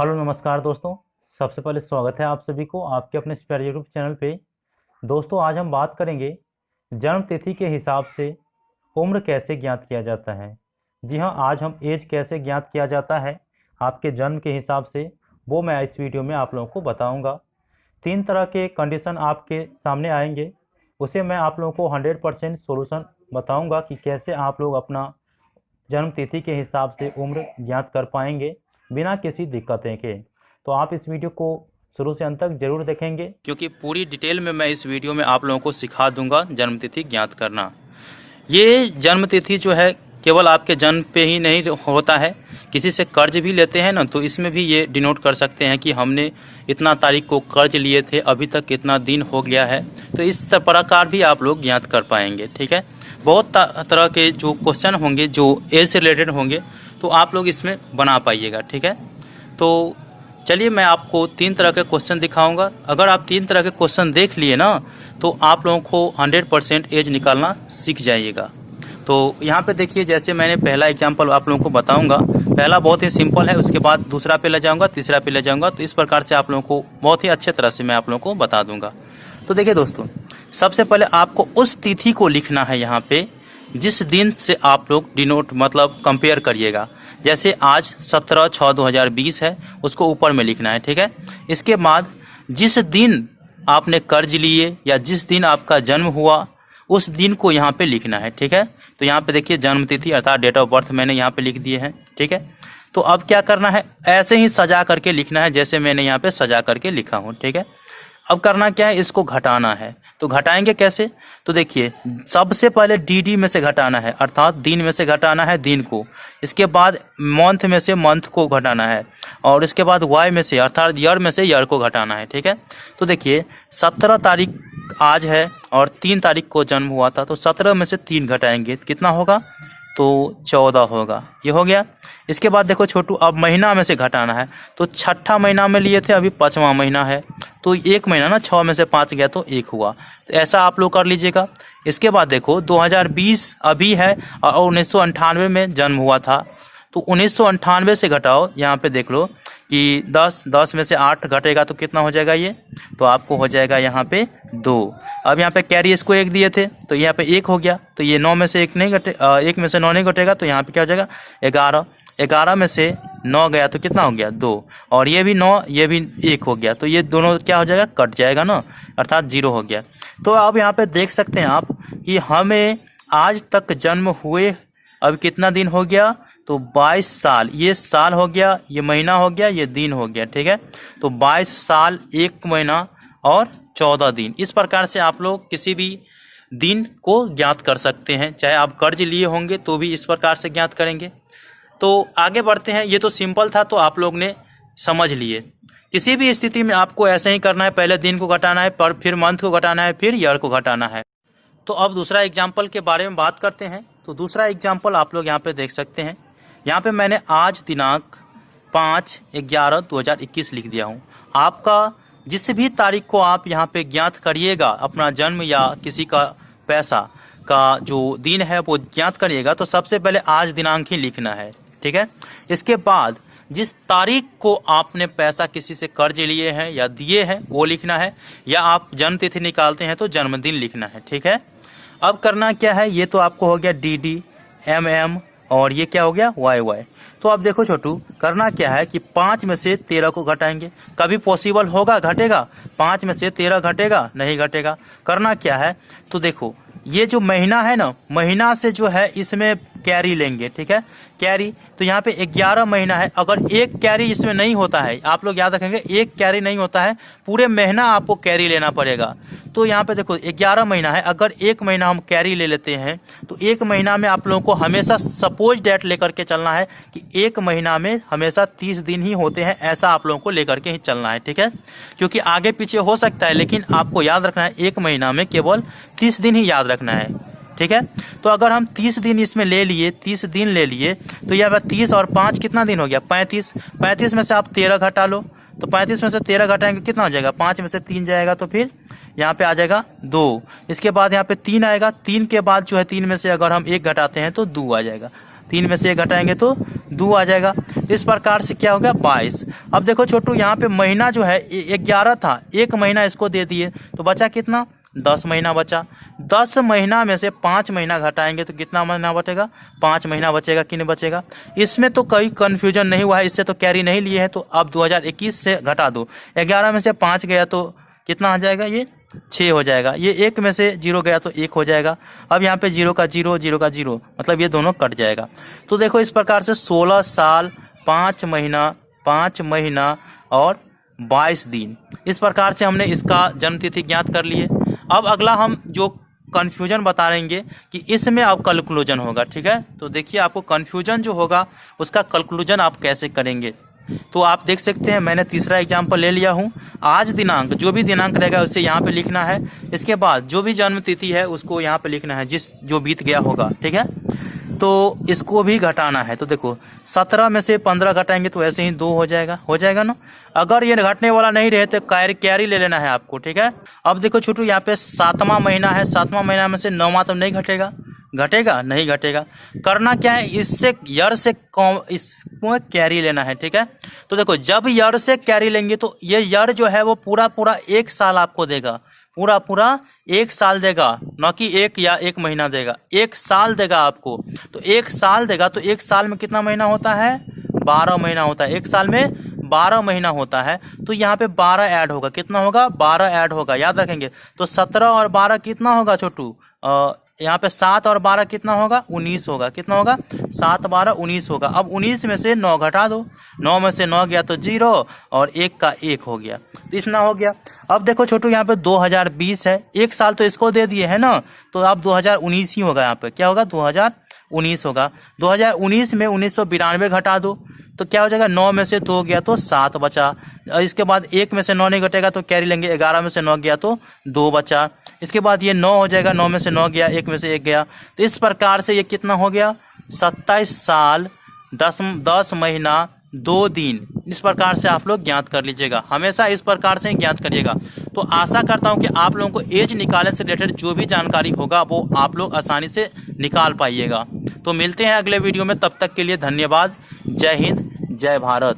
Hello नमस्कार दोस्तों। सबसे पहले स्वागत है आप सभी को आपके अपने इस प्यारे यूट्यूब चैनल पे। दोस्तों आज हम बात करेंगे जन्म तिथि के हिसाब से उम्र कैसे ज्ञात किया जाता है। जी हाँ, आज हम एज कैसे ज्ञात किया जाता है आपके जन्म के हिसाब से, वो मैं इस वीडियो में आप लोगों को बताऊँगा। 3 तरह के कंडीशन आपके सामने आएंगे, उसे मैं आप लोगों को 100% सोल्यूशन बताऊँगा कि कैसे आप लोग अपना जन्म तिथि के हिसाब से उम्र ज्ञात कर पाएंगे बिना किसी दिक्कतें के। तो आप इस वीडियो को शुरू से अंत तक जरूर देखेंगे, क्योंकि पूरी डिटेल में मैं इस वीडियो में आप लोगों को सिखा दूंगा जन्मतिथि ज्ञात करना। ये जन्मतिथि जो है केवल आपके जन्म पे ही नहीं होता है, किसी से कर्ज भी लेते हैं ना, तो इसमें भी ये डिनोट कर सकते हैं कि हमने इतना तारीख को कर्ज लिए थे, अभी तक कितना दिन हो गया है। तो इस प्रकार भी आप लोग ज्ञात कर पाएंगे। ठीक है, बहुत तरह के जो क्वेश्चन होंगे जो एज से रिलेटेड होंगे तो आप लोग इसमें बना पाइएगा। ठीक है, तो चलिए मैं आपको 3 तरह के क्वेश्चन दिखाऊंगा। अगर आप 3 तरह के क्वेश्चन देख लिए ना तो आप लोगों को 100% एज निकालना सीख जाइएगा। तो यहाँ पे देखिए, जैसे मैंने पहला एग्जांपल आप लोगों को बताऊंगा। पहला बहुत ही सिंपल है, उसके बाद दूसरा पे ले जाऊंगा, तीसरा पे ले जाऊंगा। तो इस प्रकार से आप लोगों को बहुत ही अच्छे तरह से मैं आप लोगों को बता दूंगा। तो देखिए दोस्तों, सबसे पहले आपको उस तिथि को लिखना है यहाँ पे जिस दिन से आप लोग डिनोट मतलब कंपेयर करिएगा। जैसे आज 17/6/2020 है, उसको ऊपर में लिखना है। ठीक है, इसके बाद जिस दिन आपने कर्ज लिए या जिस दिन आपका जन्म हुआ उस दिन को यहाँ पे लिखना है। ठीक है, तो यहाँ पे देखिए जन्म तिथि अर्थात डेट ऑफ बर्थ मैंने यहाँ पे लिख दिए हैं। ठीक है, तो अब क्या करना है, ऐसे ही सजा करके लिखना है जैसे मैंने यहाँ पे सजा करके लिखा हूँ। ठीक है, अब करना क्या है, इसको घटाना है। तो घटाएंगे कैसे, तो देखिए सबसे पहले डी में से घटाना है, अर्थात दिन में से घटाना है दिन को। इसके बाद मंथ में से मंथ को घटाना है, और इसके बाद वाई में से अर्थात ईयर में से ईयर को घटाना है। ठीक है, तो देखिए 17 तारीख आज है और 3 तारीख को जन्म हुआ था, तो 17 में से 3 घटाएंगे कितना होगा, तो 14 होगा। ये हो गया। इसके बाद देखो छोटू, अब महीना में से घटाना है, तो छठा महीना में लिए थे, अभी 5वां महीना है, तो 1 महीना ना, 6 में से 5 गया तो 1 हुआ। तो ऐसा आप लोग कर लीजिएगा। इसके बाद देखो 2020 अभी है और 1998 में जन्म हुआ था, तो 1998 से घटाओ, यहाँ पे देख लो कि 10 में से 8 घटेगा तो कितना हो जाएगा ये, तो आपको हो जाएगा यहाँ पे 2। अब यहाँ पे कैरी इसको 1 दिए थे तो यहाँ पे 1 हो गया, तो ये 9 में से 1 नहीं घटे, 1 में से 9 नहीं घटेगा, तो यहाँ पे क्या हो जाएगा 11। 11 में से 9 गया तो कितना हो गया 2, और ये भी 9 ये भी 1 हो गया, तो ये दोनों क्या हो जाएगा, कट जाएगा ना, अर्थात 0 हो गया। तो अब यहाँ पे देख सकते हैं आप कि हमें आज तक जन्म हुए अब कितना दिन हो गया, तो 22 साल। ये साल हो गया, ये महीना हो गया, ये दिन हो गया। ठीक है, तो 22 साल 1 महीना और 14 दिन। इस प्रकार से आप लोग किसी भी दिन को ज्ञात कर सकते हैं, चाहे आप कर्ज लिए होंगे तो भी इस प्रकार से ज्ञात करेंगे। तो आगे बढ़ते हैं। ये तो सिंपल था, तो आप लोग ने समझ लिए। किसी भी स्थिति में आपको ऐसे ही करना है, पहले दिन को घटाना है, पर फिर मंथ को घटाना है, फिर ईयर को घटाना है। तो अब दूसरा एग्जाम्पल के बारे में बात करते हैं। तो दूसरा एग्जाम्पल आप लोग यहाँ पे देख सकते हैं। यहाँ पे मैंने आज दिनांक 5/11/2021 लिख दिया हूँ। आपका जिस भी तारीख को आप यहाँ पे ज्ञात करिएगा, अपना जन्म या किसी का पैसा का जो दिन है वो ज्ञात करिएगा, तो सबसे पहले आज दिनांक ही लिखना है। ठीक है, इसके बाद जिस तारीख को आपने पैसा किसी से कर्ज लिए हैं या दिए हैं वो लिखना है, या आप जन्म तिथि निकालते हैं तो जन्मदिन लिखना है। ठीक है, अब करना क्या है, ये तो आपको हो गया डी, एम, और ये क्या हो गया वाई। तो अब देखो छोटू, करना क्या है कि 5 में से 13 को घटाएंगे। कभी पॉसिबल होगा घटेगा, 5 में से 13 घटेगा नहीं घटेगा। करना क्या है, तो देखो ये जो महीना है ना, महीना से जो है इसमें कैरी लेंगे। ठीक है, कैरी, तो यहाँ पे 11 महीना है, अगर एक कैरी इसमें नहीं होता है, आप लोग याद रखेंगे एक कैरी नहीं होता है, पूरे महीना आपको कैरी लेना पड़ेगा। तो यहाँ पे देखो 11 महीना है, अगर 1 महीना हम कैरी ले लेते हैं तो 1 महीना में आप लोगों को हमेशा सपोज डेट लेकर के चलना है कि 1 महीना में हमेशा 30 दिन ही होते हैं, ऐसा आप लोगों को लेकर के ही चलना है। ठीक है, क्योंकि आगे पीछे हो सकता है, लेकिन आपको याद रखना है 1 महीना में केवल 30 दिन ही याद रखना है। ठीक है, तो अगर हम 30 दिन इसमें ले लिए, 30 दिन ले लिए, तो यह 30 और 5 कितना दिन हो गया 35। 35 में से आप 13 घटा लो, तो 35 में से 13 घटाएंगे कितना हो जाएगा, 5 में से 3 जाएगा तो फिर यहाँ पे आ जाएगा 2। इसके बाद यहाँ पे 3 आएगा, 3 के बाद जो है 3 में से अगर हम 1 घटाते हैं तो 2 आ जाएगा। 3 में से 1 घटाएंगे तो 2 आ जाएगा। इस प्रकार से क्या हो गया 22। अब देखो छोटू यहाँ पे महीना जो है 11 था, 1 महीना इसको दे दिए तो बचा कितना 10 महीना बचा। 10 महीना में से 5 महीना घटाएंगे तो कितना महीना बचेगा 5 महीना बचेगा कि नहीं बचेगा। इसमें तो कोई कन्फ्यूजन नहीं हुआ है, इससे तो कैरी नहीं लिए है। तो अब 2021 से घटा दो, 11 में से 5 गया तो कितना आ जाएगा ये 6 हो जाएगा। ये 1 में से 0 गया तो 1 हो जाएगा। अब यहाँ पे 0 का 0 0 का 0 मतलब ये दोनों कट जाएगा। तो देखो इस प्रकार से 16 साल 5 महीना और 22 दिन, इस प्रकार से हमने इसका जन्म तिथि ज्ञात कर लिए। अब अगला हम जो कन्फ्यूजन बता रहेंगे कि इसमें अब कंक्लूजन होगा, ठीक है। तो देखिए आपको कन्फ्यूजन जो होगा उसका कंक्लूजन आप कैसे करेंगे। तो आप देख सकते हैं मैंने तीसरा एग्जाम्पल ले लिया हूँ। आज दिनांक, जो भी दिनांक रहेगा उससे यहाँ पे लिखना है। इसके बाद जो भी जन्म तिथि है उसको यहाँ पे लिखना है जो बीत गया होगा, ठीक है। तो इसको भी घटाना है। तो देखो 17 में से 15 घटाएंगे तो ऐसे ही 2 हो जाएगा ना। अगर ये घटने वाला नहीं रहे तो कैरी ले लेना है आपको, ठीक है। अब देखो छोटू यहाँ पे 7वां महीना है, 7वां महीना में से 9वां तो नहीं घटेगा, नहीं घटेगा। करना क्या है, इससे यर से इसको कैरी लेना है, ठीक है। तो देखो जब यर से कैरी लेंगे तो ये यर जो है वो पूरा 1 साल आपको देगा, पूरा 1 साल देगा, न कि 1 या 1 महीना देगा, 1 साल देगा आपको। तो 1 साल देगा तो 1 साल में कितना महीना होता है 12 महीना होता है। 1 साल में 12 महीना होता है। तो यहाँ पे 12 ऐड होगा, कितना होगा 12 ऐड होगा, याद रखेंगे। तो 17 और 12 कितना होगा छोटू, यहाँ पे 7 और 12 कितना होगा 19 होगा। कितना होगा 7 12 19 होगा। अब 19 में से 9 घटा दो, 9 में से 9 गया तो 0 और 1 का 1 हो गया, तो इतना हो गया। अब देखो छोटू यहाँ पे 2020 है, 1 साल तो इसको दे दिए है ना, तो अब 2019 ही होगा। यहाँ पे क्या होगा 2019 होगा। 2019 में 1992 घटा दो तो क्या हो जाएगा 9 में से 2 गया तो 7 बचा। इसके बाद 1 में से 9 नहीं घटेगा तो कैरी लेंगे, 11 में से 9 गया तो 2 बचा। इसके बाद ये 9 हो जाएगा, 9 में से 9 गया, 1 में से 1 गया। तो इस प्रकार से ये कितना हो गया 27 साल 10 महीना 2 दिन। इस प्रकार से आप लोग ज्ञात कर लीजिएगा, हमेशा इस प्रकार से ज्ञात करिएगा। तो आशा करता हूं कि आप लोगों को एज निकालने से रिलेटेड जो भी जानकारी होगा वो आप लोग आसानी से निकाल पाइएगा। तो मिलते हैं अगले वीडियो में, तब तक के लिए धन्यवाद। जय हिंद, जय भारत।